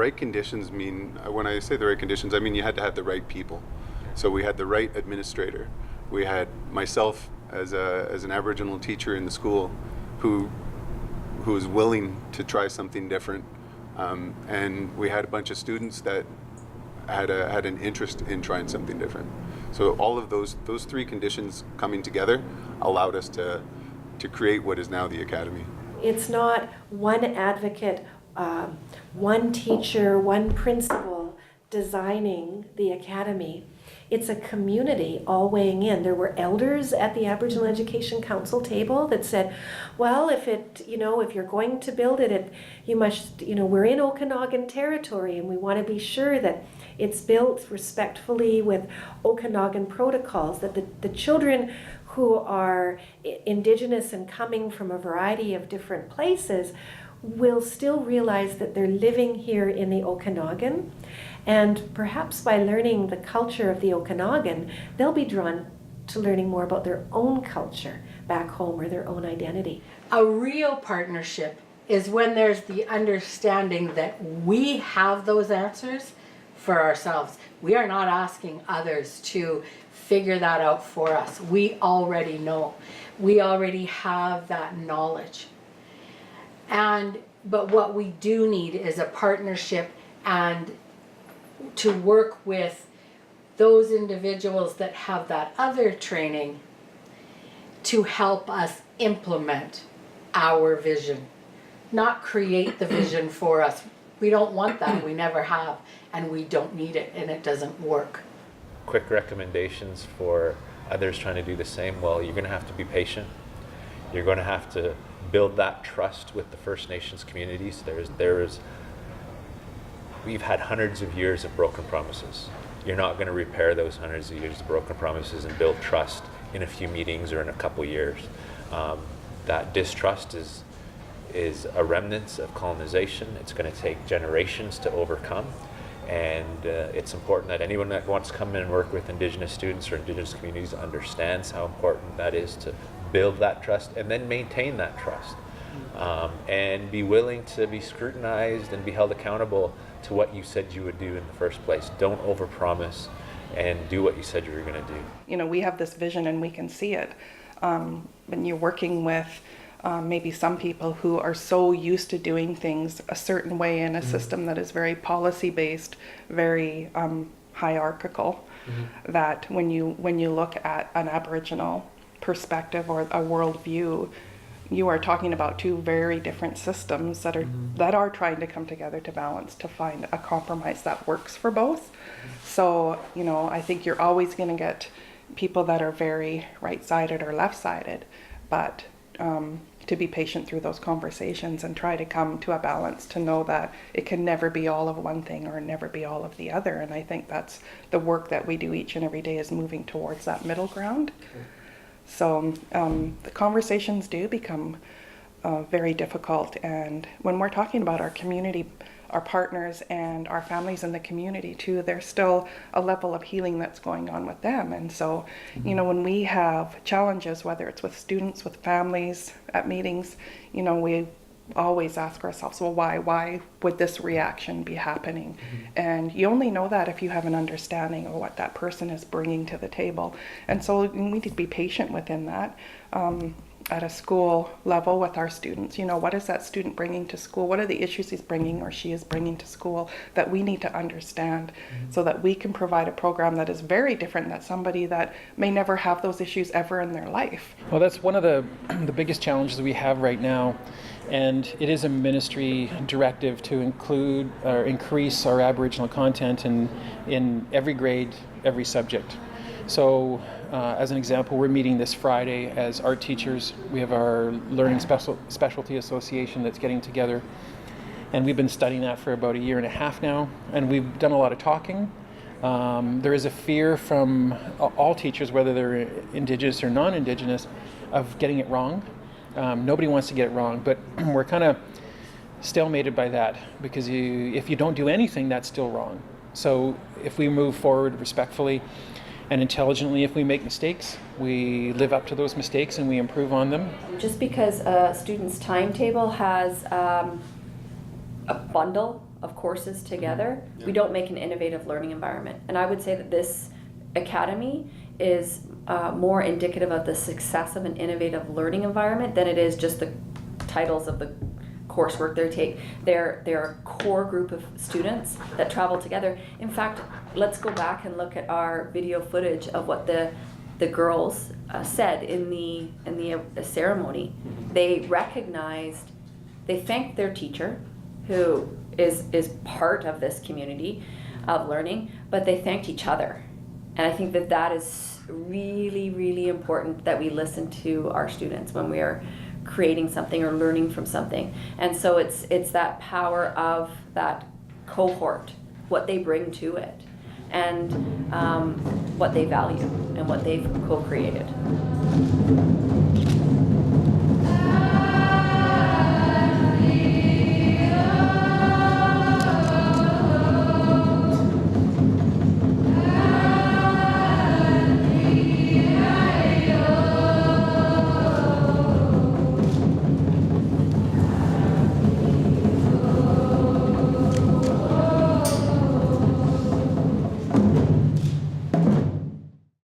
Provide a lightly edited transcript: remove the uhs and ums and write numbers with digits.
right conditions mean, when I say the right conditions, I mean you had to have the right people. So we had the right administrator. We had myself as an Aboriginal teacher in the school who was willing to try something different. And we had a bunch of students that had an interest in trying something different. So all of those three conditions coming together allowed us to create what is now the Academy. It's not one advocate, one teacher, one principal designing the Academy. It's a community all weighing in. There were elders at the Aboriginal Education Council table that said, well, if you're going to build it, you must, we're in Okanagan territory and we want to be sure that it's built respectfully with Okanagan protocols, that the children who are Indigenous and coming from a variety of different places will still realize that they're living here in the Okanagan. And perhaps by learning the culture of the Okanagan, they'll be drawn to learning more about their own culture back home or their own identity. A real partnership is when there's the understanding that we have those answers for ourselves. We are not asking others to figure that out for us. We already know. We already have that knowledge. But what we do need is a partnership and to work with those individuals that have that other training to help us implement our vision, not create the vision for us. We don't want that, we never have, and we don't need it, and it doesn't work. Quick recommendations for others trying to do the same. Well, you're going to have to be patient. You're going to have to build that trust with the First Nations communities. We've had hundreds of years of broken promises. You're not going to repair those hundreds of years of broken promises and build trust in a few meetings or in a couple years. That distrust is a remnant of colonization. It's going to take generations to overcome. And it's important that anyone that wants to come in and work with Indigenous students or Indigenous communities understands how important that is to build that trust and then maintain that trust. And be willing to be scrutinized and be held accountable to what you said you would do in the first place. Don't overpromise and do what you said you were going to do. We have this vision and we can see it. When you're working with maybe some people who are so used to doing things a certain way in a system that is very policy-based, very hierarchical, that when you look at an Aboriginal perspective or a worldview, you are talking about two very different systems that are trying to come together to balance, to find a compromise that works for both. So, I think you're always going to get people that are very right-sided or left-sided, but to be patient through those conversations and try to come to a balance, to know that it can never be all of one thing or never be all of the other. And I think that's the work that we do each and every day, is moving towards that middle ground. So the conversations do become very difficult, and when we're talking about our community, our partners and our families in the community too, there's still a level of healing that's going on with them. And so, when we have challenges, whether it's with students, with families, at meetings, we always ask ourselves, well, why would this reaction be happening? And you only know that if you have an understanding of what that person is bringing to the table. And so we need to be patient within that. At a school level with our students, what is that student bringing to school? What are the issues he's bringing or she is bringing to school that we need to understand, so that we can provide a program that is very different than somebody that may never have those issues ever in their life. Well, that's one of the biggest challenges we have right now, and it is a ministry directive to include or increase our Aboriginal content in every grade, every subject. So as an example, we're meeting this Friday as art teachers. We have our Learning Specialty Association that's getting together, and we've been studying that for about a year and a half now, and we've done a lot of talking. There is a fear from all teachers, whether they're Indigenous or non-Indigenous, of getting it wrong. Nobody wants to get it wrong, but we're kind of stalemated by that, because if you don't do anything, that's still wrong. So if we move forward respectfully and intelligently, if we make mistakes, we live up to those mistakes and we improve on them. Just because a student's timetable has a bundle of courses together, Yeah. we don't make an innovative learning environment. And I would say that this academy is more indicative of the success of an innovative learning environment than it is just the titles of the coursework they take. They're a core group of students that travel together. In fact, let's go back and look at our video footage of what the girls said in the ceremony. They recognized, they thanked their teacher, who is part of this community of learning, but they thanked each other. And I think that is really, really important, that we listen to our students when we are creating something or learning from something. And so it's that power of that cohort, what they bring to it, and what they value and what they've co-created.